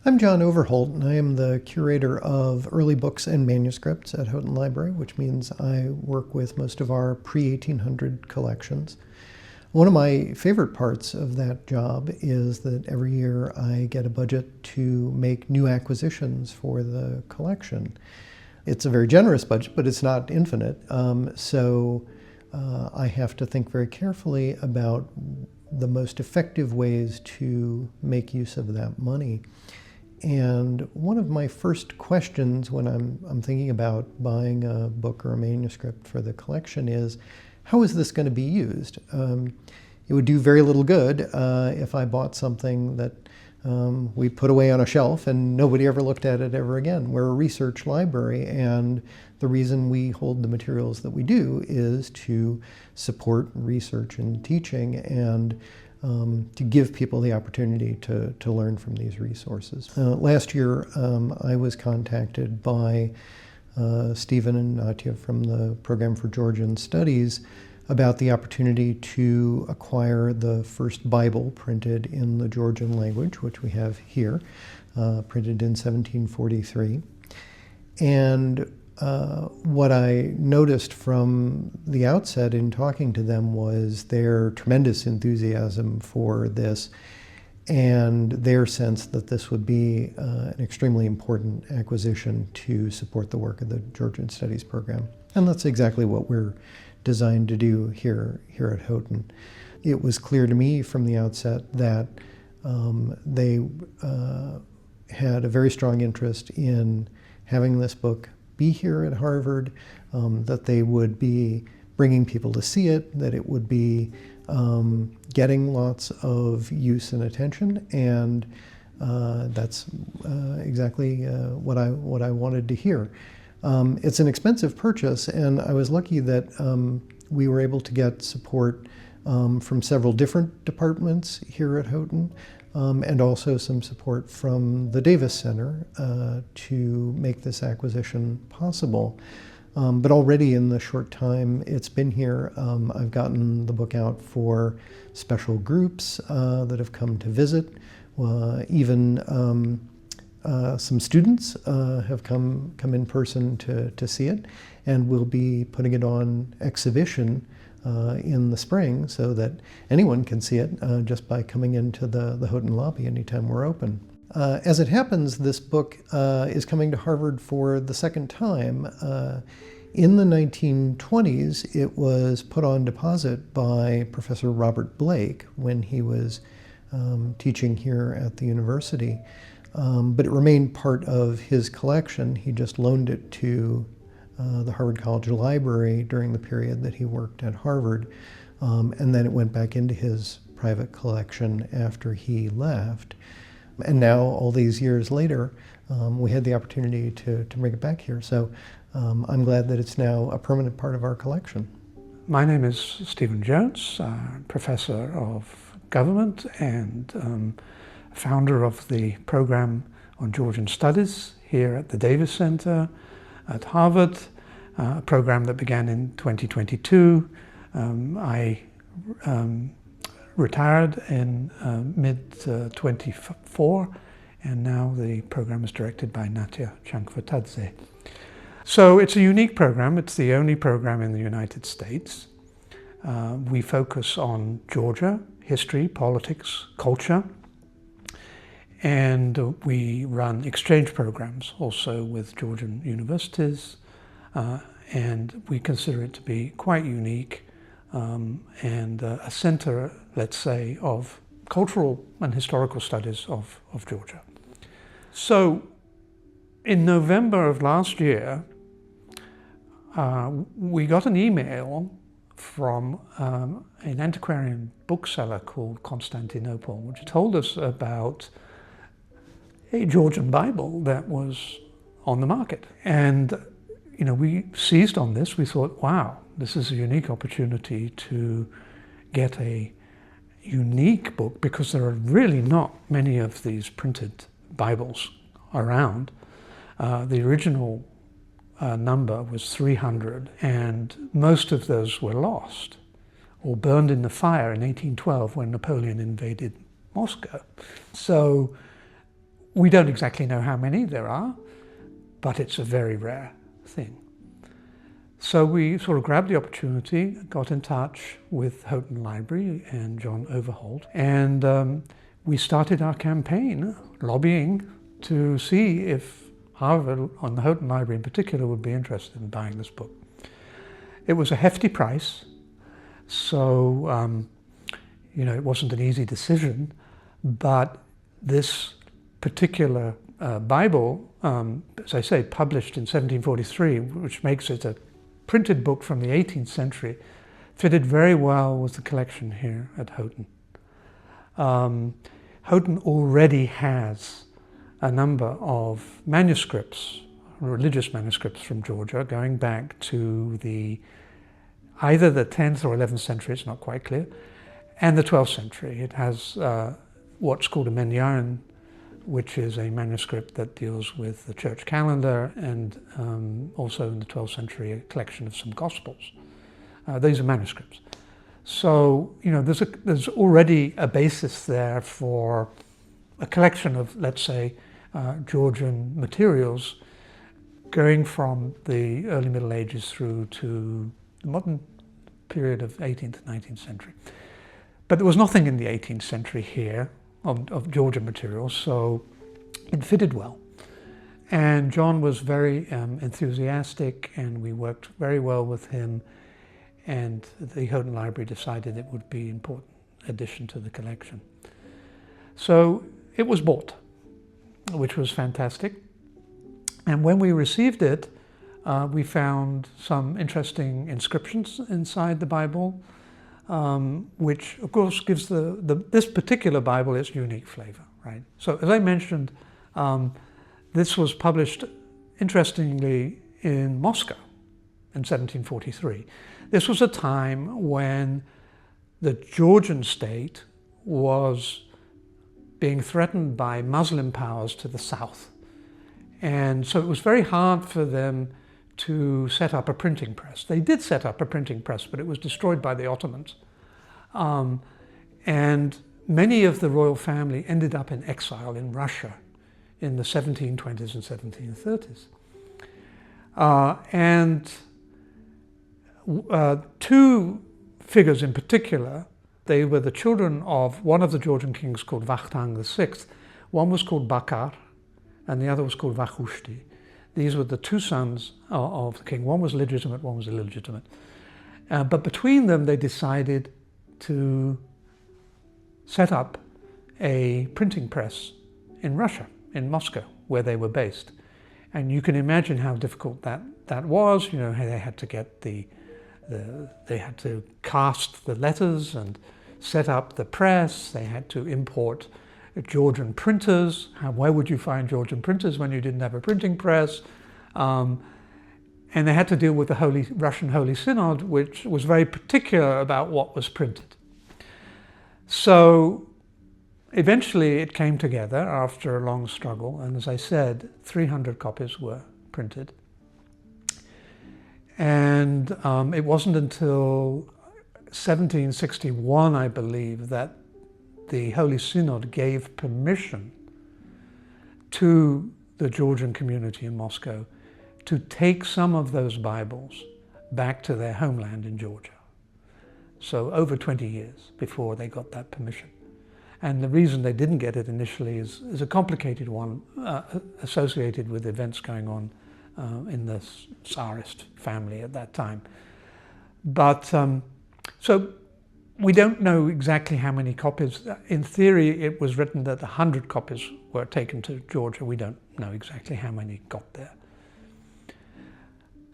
I'm John Overholt, and I am the curator of early books and manuscripts at Houghton Library, which means I work with most of our pre-1800 collections. One of my favorite parts of that job is that every year I get a budget to make new acquisitions for the collection. It's a very generous budget, but it's not infinite, so I have to think very carefully about the most effective ways to make use of that money. And one of my first questions when I'm thinking about buying a book or a manuscript for the collection is, how is this going to be used? It would do very little good if I bought something that we put away on a shelf and nobody ever looked at it ever again. We're a research library, and the reason we hold the materials that we do is to support research and teaching and to give people the opportunity to learn from these resources. Last year, I was contacted by Stephen and Natia from the Program for Georgian Studies about the opportunity to acquire the first Bible printed in the Georgian language, which we have here, printed in 1743. And what I noticed from the outset in talking to them was their tremendous enthusiasm for this and their sense that this would be an extremely important acquisition to support the work of the Georgian Studies program. And that's exactly what we're designed to do here at Houghton. It was clear to me from the outset that they had a very strong interest in having this book be here at Harvard, that they would be bringing people to see it, that it would be getting lots of use and attention, and that's exactly what I wanted to hear. It's an expensive purchase, and I was lucky that we were able to get support from several different departments here at Houghton, and also some support from the Davis Center to make this acquisition possible. But already in the short time it's been here, I've gotten the book out for special groups that have come to visit. Even some students have come in person to see it, and we'll be putting it on exhibition in the spring so that anyone can see it just by coming into the Houghton Lobby anytime we're open. As it happens, this book is coming to Harvard for the second time. In the 1920s, it was put on deposit by Professor Robert Blake when he was teaching here at the university. But it remained part of his collection. He just loaned it to the Harvard College Library during the period that he worked at Harvard, and then it went back into his private collection after he left. And now, all these years later, we had the opportunity to bring it back here. So I'm glad that it's now a permanent part of our collection. My name is Stephen Jones, Professor of Government and founder of the Program on Georgian Studies here at the Davis Center at Harvard, a program that began in 2022. I retired in mid-24, and now the program is directed by Natia Chankvetadze. So it's a unique program. It's the only program in the United States. We focus on Georgia, history, politics, culture, and we run exchange programs also with Georgian universities, and we consider it to be quite unique and a center, let's say, of cultural and historical studies of Georgia. So in November of last year, we got an email from an antiquarian bookseller called Constantinople, which told us about a Georgian Bible that was on the market. And we seized on this. We thought, wow, this is a unique opportunity to get a unique book, because there are really not many of these printed Bibles around. The original number was 300, and most of those were lost or burned in the fire in 1812 when Napoleon invaded Moscow. So We don't exactly know how many there are, but it's a very rare thing. So we sort of grabbed the opportunity, got in touch with Houghton Library and John Overholt, and we started our campaign lobbying to see if Harvard, and the Houghton Library in particular, would be interested in buying this book. It was a hefty price, so it wasn't an easy decision, but this particular Bible, as I say, published in 1743, which makes it a printed book from the 18th century, fitted very well with the collection here at Houghton. Houghton already has a number of manuscripts, religious manuscripts from Georgia, going back to either the 10th or 11th century, it's not quite clear, and the 12th century. It has what's called a menyarin, which is a manuscript that deals with the church calendar, and also in the 12th century a collection of some Gospels. These are manuscripts. So, there's already a basis there for a collection of, let's say, Georgian materials going from the early Middle Ages through to the modern period of 18th and 19th century. But there was nothing in the 18th century here of Georgian materials, so it fitted well. And John was very enthusiastic, and we worked very well with him, and the Houghton Library decided it would be an important addition to the collection. So it was bought, which was fantastic. And when we received it, we found some interesting inscriptions inside the Bible, which of course gives this particular Bible its unique flavor, right? So as I mentioned, this was published, interestingly, in Moscow in 1743. This was a time when the Georgian state was being threatened by Muslim powers to the south. And so it was very hard for them to set up a printing press. They did set up a printing press, but it was destroyed by the Ottomans. And many of the royal family ended up in exile in Russia in the 1720s and 1730s. Two figures in particular, they were the children of one of the Georgian kings called Vakhtang VI. One was called Bakar, and the other was called Vakhushti. These were the two sons of the king. One was legitimate, one was illegitimate. But between them, they decided to set up a printing press in Russia, in Moscow, where they were based. And you can imagine how difficult that was. They had to get they had to cast the letters and set up the press. They had to import Georgian printers. Where would you find Georgian printers when you didn't have a printing press? And they had to deal with the Russian Holy Synod, which was very particular about what was printed. So eventually it came together after a long struggle, and as I said, 300 copies were printed. And it wasn't until 1761, I believe, that the Holy Synod gave permission to the Georgian community in Moscow to take some of those Bibles back to their homeland in Georgia. So over 20 years before they got that permission. And the reason they didn't get it initially is a complicated one associated with events going on in the Tsarist family at that time. But so we don't know exactly how many copies. In theory, it was written that 100 copies were taken to Georgia. We don't know exactly how many got there.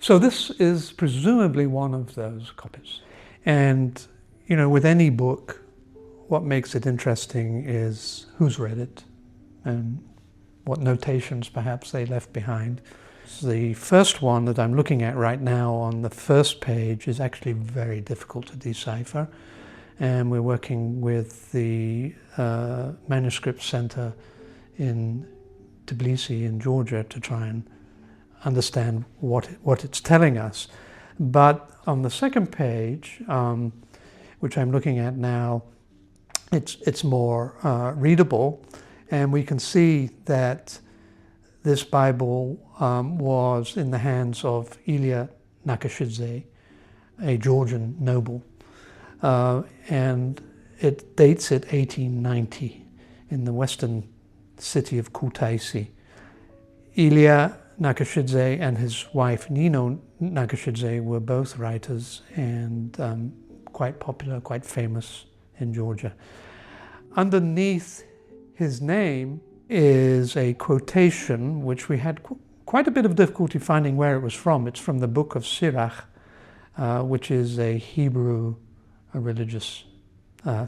So this is presumably one of those copies. And, with any book, what makes it interesting is who's read it and what notations perhaps they left behind. The first one that I'm looking at right now on the first page is actually very difficult to decipher. And we're working with the Manuscripts Center in Tbilisi in Georgia to try and understand what it's telling us. But on the second page, which I'm looking at now, it's more readable, And we can see that this Bible was in the hands of Natia Chankvetadze, a Georgian noble, and it dates at 1890 in the western city of Kutaisi. Natia Chankvetadze and his wife Nino Chankvetadze were both writers and quite popular, quite famous in Georgia. Underneath his name is a quotation which we had quite a bit of difficulty finding where it was from. It's from the book of Sirach, which is a Hebrew religious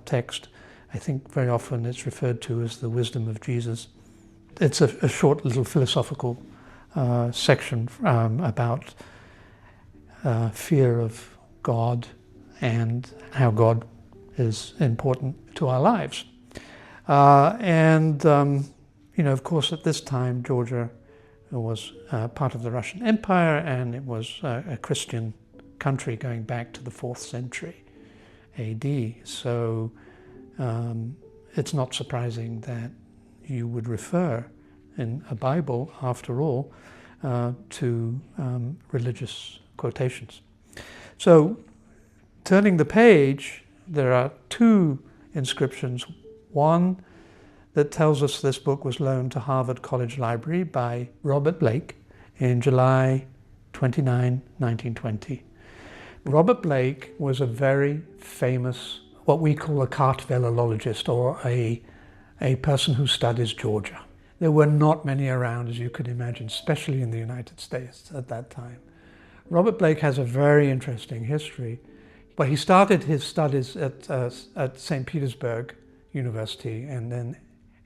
text. I think very often it's referred to as the wisdom of Jesus. It's a short little philosophical section about fear of God and how God is important to our lives. You know, of course, at this time, Georgia was part of the Russian Empire, and it was a Christian country going back to the 4th century AD. So it's not surprising that you would refer in a Bible, after all, to religious quotations. So turning the page, there are 2 inscriptions. One that tells us this book was loaned to Harvard College Library by Robert Blake in July 29, 1920. Robert Blake was a very famous, what we call a Kartvelologist, or a person who studies Georgia. There were not many around, as you could imagine, especially in the United States at that time. Robert Blake has a very interesting history, but he started his studies at St. Petersburg University, and then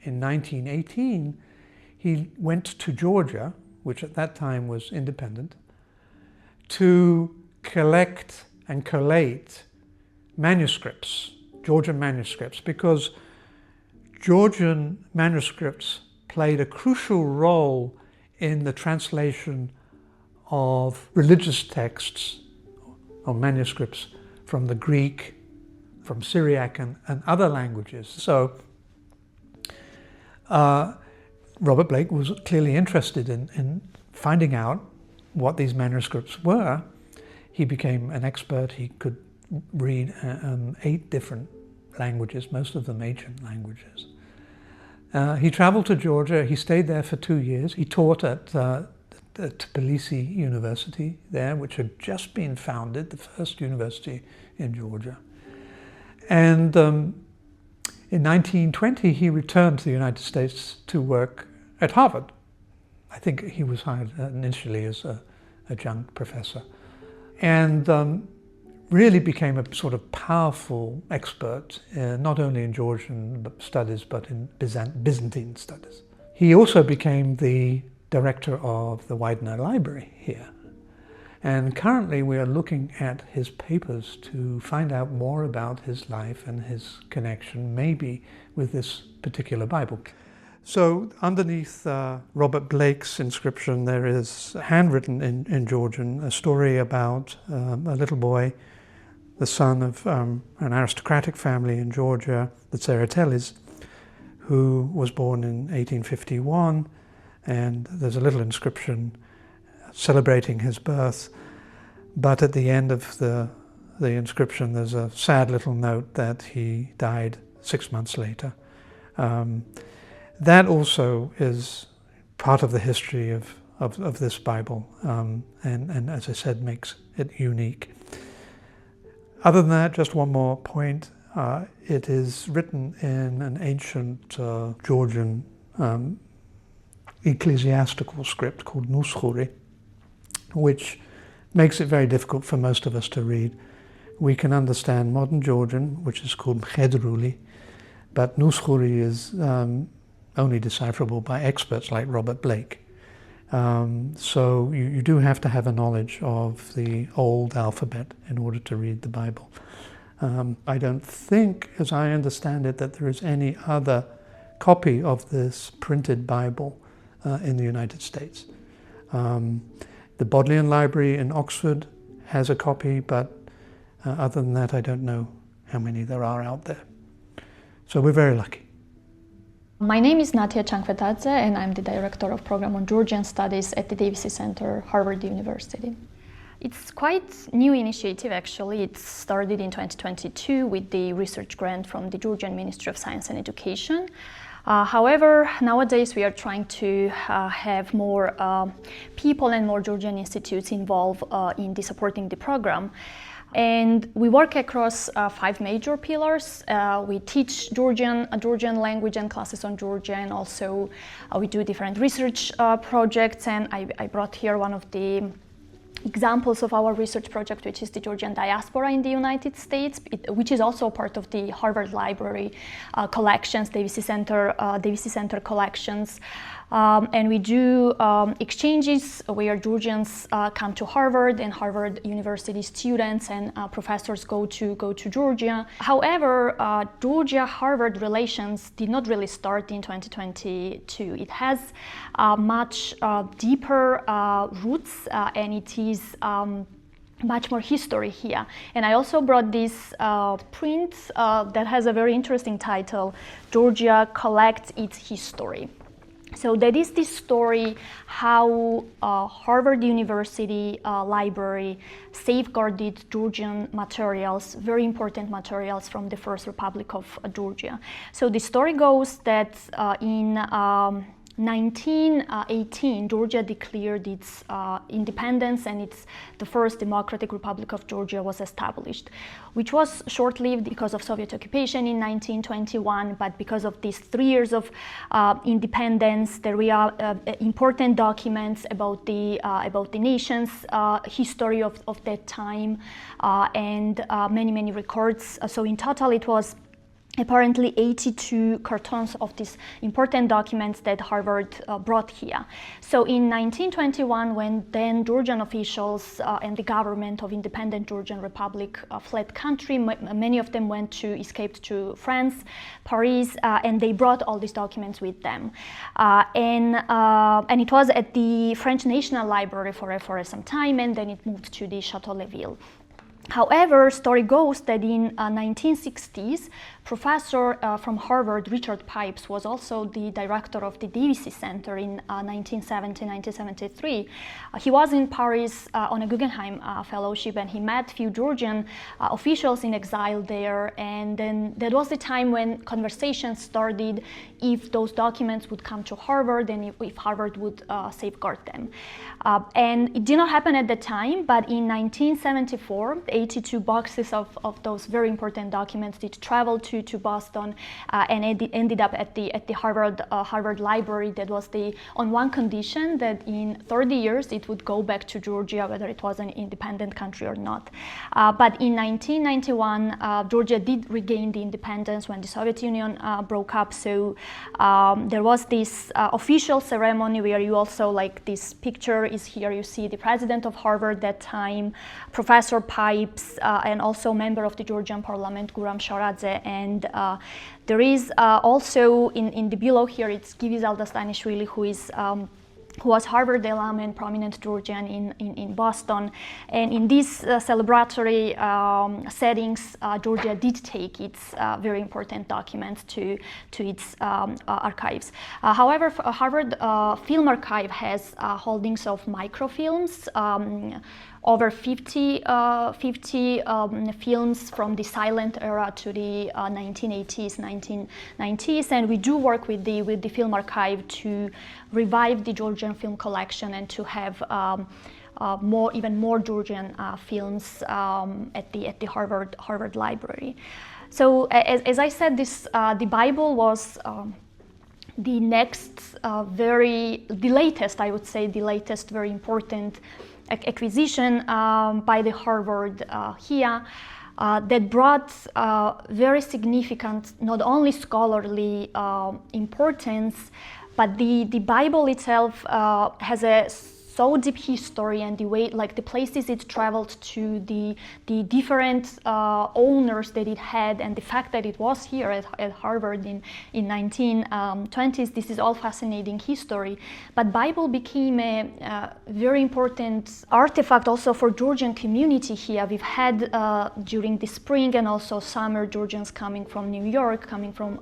in 1918 he went to Georgia, which at that time was independent, to collect and collate manuscripts, Georgian manuscripts, because Georgian manuscripts played a crucial role in the translation of religious texts or manuscripts from the Greek, from Syriac and other languages. So Robert Blake was clearly interested in finding out what these manuscripts were. He became an expert. He could read 8 different languages, most of them ancient languages. He traveled to Georgia. He stayed there for 2 years. He taught at Tbilisi University there, which had just been founded, the first university in Georgia. And in 1920, he returned to the United States to work at Harvard. I think he was hired initially as a adjunct professor, and really became a sort of powerful expert, not only in Georgian studies, but in Byzantine studies. He also became the director of the Widener Library here. And currently we are looking at his papers to find out more about his life and his connection, maybe with this particular Bible. So underneath Robert Blake's inscription, there is handwritten in Georgian a story about a little boy, the son of an aristocratic family in Georgia, the Tseretelis, who was born in 1851, and there's a little inscription celebrating his birth, but at the end of the inscription there's a sad little note that he died 6 months later. That also is part of the history of this Bible, and as I said, makes it unique. Other than that, just one more point. It is written in an ancient Georgian ecclesiastical script called Nushuri, which makes it very difficult for most of us to read. We can understand modern Georgian, which is called Mkhedruli, but Nushuri is only decipherable by experts like Robert Blake. So you do have to have a knowledge of the old alphabet in order to read the Bible. I don't think, as I understand it, that there is any other copy of this printed Bible in the United States. The Bodleian Library in Oxford has a copy, but other than that, I don't know how many there are out there. So we're very lucky. My name is Natia Chankvetadze, and I'm the Director of Program on Georgian Studies at the Davis Center, Harvard University. It's quite new initiative actually. It started in 2022 with the research grant from the Georgian Ministry of Science and Education. However, nowadays we are trying to have more people and more Georgian institutes involved in supporting the program. And we work across 5 major pillars. We teach Georgian language and classes on Georgian. Also, we do different research projects, and I brought here one of the examples of our research project, which is the Georgian diaspora in the United States, which is also part of the Harvard Library collections, Davis Center collections. And we do exchanges where Georgians come to Harvard, and Harvard University students and professors go to Georgia. However, Georgia-Harvard relations did not really start in 2022. It has much deeper roots, and it is much more history here. And I also brought this print that has a very interesting title, Georgia Collects Its History. So that is the story how Harvard University Library safeguarded Georgian materials, very important materials from the First Republic of Georgia. So the story goes that in 1918, Georgia declared its independence, and the first Democratic Republic of Georgia was established, which was short-lived because of Soviet occupation in 1921. But because of these 3 years of independence, there were important documents about the nation's history of that time, and many records. So in total, it was apparently 82 cartons of these important documents that Harvard brought here. So in 1921, when then Georgian officials and the government of independent Georgian Republic fled country, many of them escaped to France, Paris, and they brought all these documents with them. And it was at the French National Library for some time, and then it moved to the Chateau Leville. However, story goes that in 1960s, professor from Harvard, Richard Pipes, was also the director of the Davis Center in 1973. He was in Paris on a Guggenheim fellowship, and he met few Georgian officials in exile there. And then that was the time when conversations started if those documents would come to Harvard and if Harvard would safeguard them. And it did not happen at the time, but in 1974, 82 boxes of those very important documents did travel to Boston, and it ended up at the Harvard Library. That was on one condition, that in 30 years it would go back to Georgia, whether it was an independent country or not. But in 1991, Georgia did regain the independence when the Soviet Union broke up. So there was this official ceremony where you also, like this picture is here, you see the president of Harvard that time, Professor Pipes, and also member of the Georgian parliament, Guram Sharadze. And there is also in the below here, it's Givi Zaldastanishvili, who was Harvard alum and prominent Georgian in Boston. And in these celebratory settings, Georgia did take its very important documents to its archives. However, Harvard Film Archive has holdings of microfilms, over 50 films from the silent era to the 1980s, 1990s, and we do work with the Film Archive to revive the Georgian film collection and to have even more Georgian films at the Harvard Library. So as I said, the Bible was the latest very important acquisition by the Harvard here that brought very significant, not only scholarly importance, but the Bible itself has a so deep history, and the way, like the places it traveled to, the different owners that it had, and the fact that it was here at Harvard in 1920s. This is all fascinating history. But Bible became a very important artifact also for Georgian community here. We've had during the spring and also summer Georgians coming from New York, coming from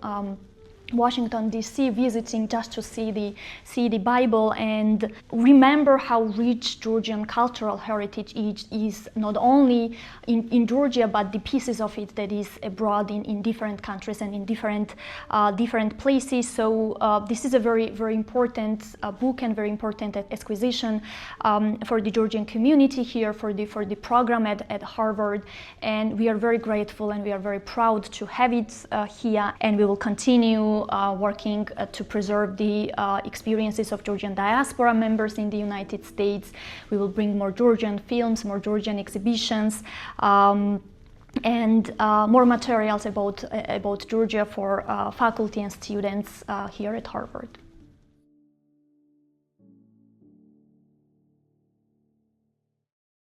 Washington D.C. visiting just to see the Bible and remember how rich Georgian cultural heritage is not only in Georgia, but the pieces of it that is abroad in different countries and in different places. So this is a very important book and very important acquisition for the Georgian community here, for the program at Harvard, and we are very grateful and we are very proud to have it here, and we will continue working to preserve the experiences of Georgian diaspora members in the United States. We will bring more Georgian films, more Georgian exhibitions, and more materials about Georgia for faculty and students here at Harvard.